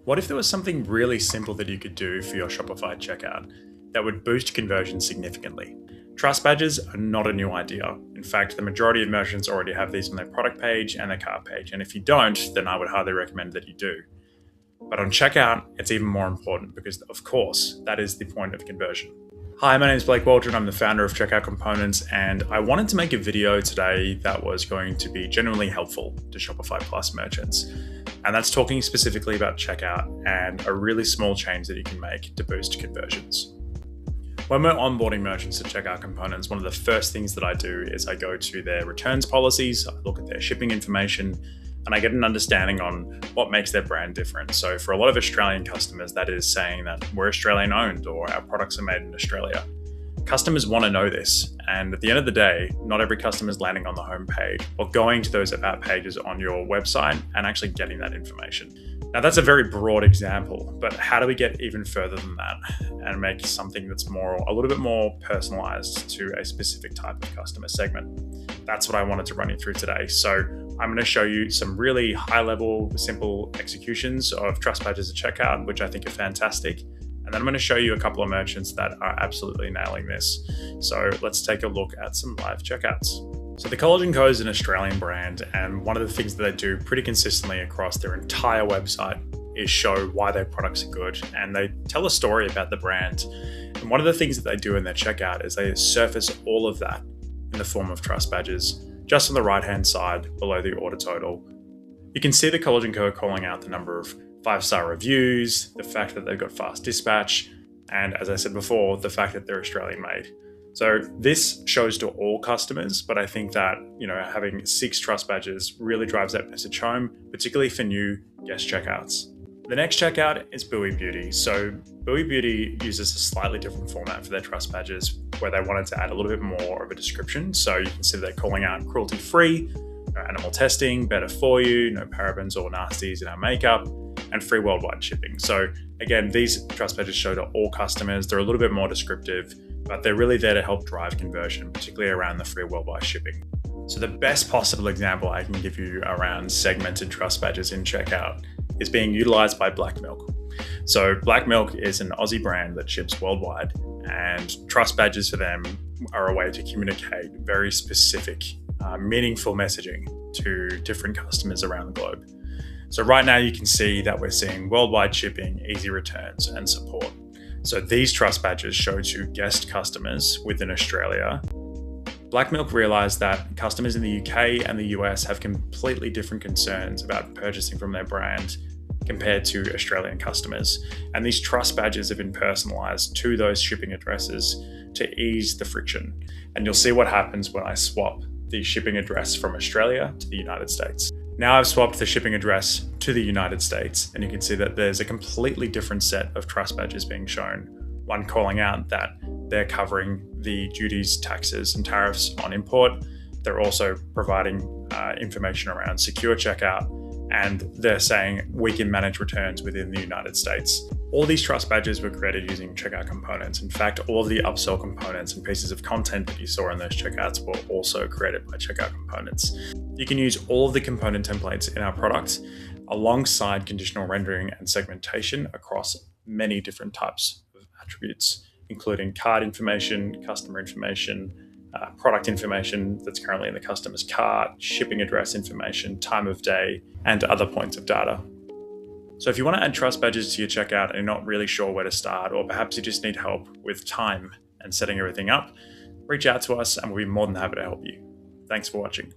What if there was something really simple that you could do for your Shopify checkout that would boost conversion significantly? Trust badges are not a new idea. In fact, the majority of merchants already have these on their product page and their cart page, and if you don't, then I would highly recommend that you do. But on checkout, it's even more important because, of course, that is the point of conversion. Hi, my name is Blake Waldron. I'm the founder of Checkout Components, and I wanted to make a video today that was going to be genuinely helpful to Shopify Plus merchants. And that's talking specifically about checkout and a really small change that you can make to boost conversions. When we're onboarding merchants to Checkout Components, one of the first things that I do is I go to their returns policies, I look at their shipping information, and I get an understanding on what makes their brand different. So for a lot of Australian customers, that is saying that we're Australian owned or our products are made in Australia. Customers want to know this. And at the end of the day, not every customer is landing on the homepage or going to those about pages on your website and actually getting that information. Now that's a very broad example, but how do we get even further than that and make something that's a little bit more personalized to a specific type of customer segment? That's what I wanted to run you through today. So I'm going to show you some really high-level, simple executions of trust badges at checkout, which I think are fantastic. And then I'm going to show you a couple of merchants that are absolutely nailing this. So let's take a look at some live checkouts. So the Collagen Co is an Australian brand, and one of the things that they do pretty consistently across their entire website is show why their products are good, and they tell a story about the brand. And one of the things that they do in their checkout is they surface all of that in the form of trust badges. Just on the right-hand side, below the order total, you can see the Collagen Co calling out the number of 5-star reviews, the fact that they've got fast dispatch, and as I said before, the fact that they're Australian made. So this shows to all customers, but I think that, having 6 trust badges really drives that message home, particularly for new guest checkouts. The next checkout is Buoy Beauty. So Buoy Beauty uses a slightly different format for their trust badges, where they wanted to add a little bit more of a description. So you can see they're calling out cruelty-free, no animal testing, better for you, no parabens or nasties in our makeup, and free worldwide shipping. So again, these trust badges show to all customers. They're a little bit more descriptive, but they're really there to help drive conversion, particularly around the free worldwide shipping. So the best possible example I can give you around segmented trust badges in checkout is being utilized by Black Milk. So Black Milk is an Aussie brand that ships worldwide, and trust badges for them are a way to communicate very specific, meaningful messaging to different customers around the globe. So right now you can see that we're seeing worldwide shipping, easy returns, and support. So these trust badges show to guest customers within Australia. Black Milk realized that customers in the UK and the US have completely different concerns about purchasing from their brand compared to Australian customers. And these trust badges have been personalized to those shipping addresses to ease the friction. And you'll see what happens when I swap the shipping address from Australia to the United States. Now I've swapped the shipping address to the United States, and you can see that there's a completely different set of trust badges being shown. One calling out that they're covering the duties, taxes, and tariffs on import. They're also providing information around secure checkout, and they're saying we can manage returns within the United States. All these trust badges were created using Checkout Components. In fact, all of the upsell components and pieces of content that you saw in those checkouts were also created by Checkout Components. You can use all of the component templates in our product alongside conditional rendering and segmentation across many different types of attributes, including card information, customer information, product information that's currently in the customer's cart, shipping address information, time of day, and other points of data. So if you want to add trust badges to your checkout and you're not really sure where to start, or perhaps you just need help with time and setting everything up, reach out to us and we'll be more than happy to help you. Thanks for watching.